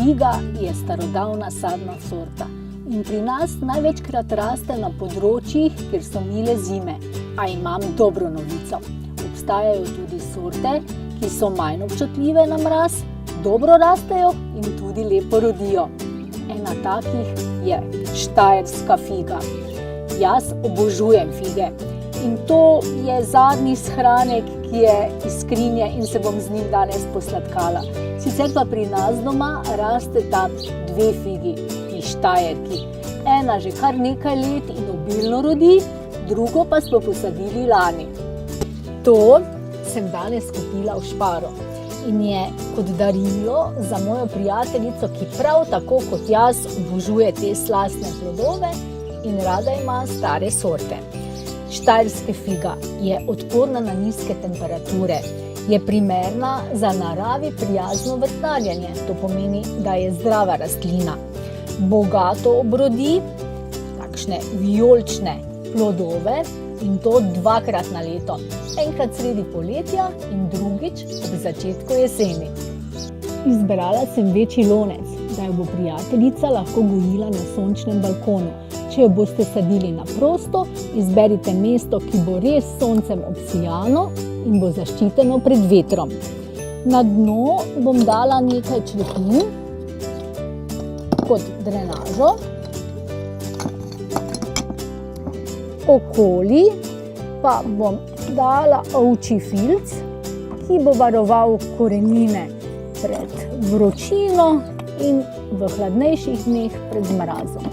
Figa je starodavna sadna sorta in pri nas največkrat raste na področjih, kjer so mile zime. A imam dobro novico. Obstajajo tudi sorte, ki so manj občutljive na mraz, dobro rastejo in tudi lepo rodijo. Ena takih je štajerska figa. Jaz obožujem fige in to je zadnji shranek, ki je iz skrinje in se bom z njim danes posladkala. Sicer pa pri nas doma rasteta 2 figi, ti štajerki. Ena že kar nekaj let in obilno rodi, drugo pa smo posadili lani. To sem danes kupila v Sparu in je kot darilo za mojo prijateljico, ki prav tako kot jaz obožuje te slastne plodove in rada ima stare sorte. Štajerska figa je odporna na nizke temperature, je primerna za naravi prijazno vrtnarjenje, to pomeni, da je zdrava rastlina. Bogato obrodi takšne vijolične plodove in to 2-krat na leto, enkrat sredi poletja in drugič ob začetku jeseni. Izbrala sem večji lonec, da jo bo prijateljica lahko gojila na sončnem balkonu. Če jo boste sadili na prosto, izberite mesto, ki bo res s soncem obsijano in bo zaščiteno pred vetrom. Na dno bom dala nekaj črepin kot drenažo, okoli pa bom dala ovčji filc, ki bo varoval korenine pred vročino in v hladnejših dneh pred mrazom.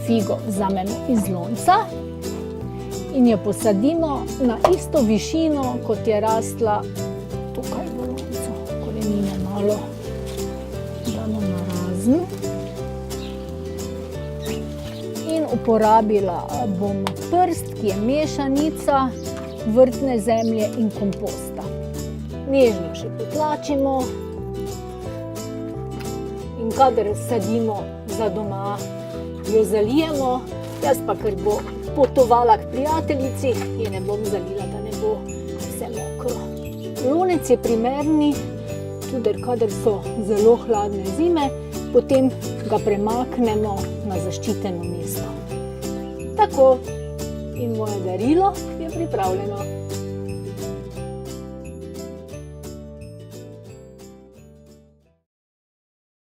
Figo vzamemo iz lonca in jo posadimo na isto višino, kot je rastla tukaj v loncu. Korenine malo damo narazen. In uporabila bom prst, ki je mešanica vrtne zemlje in komposta. Nežno še potlačimo in kadar sadimo za doma, jo zalijemo, jaz pa, ker bo potovala k prijateljici, je ne bom zalila, da ne bo vse mokro. Lonec je primerni tudi, kadar so zelo hladne zime, potem ga premaknemo na zaščiteno mesto. Tako, in moje darilo je pripravljeno.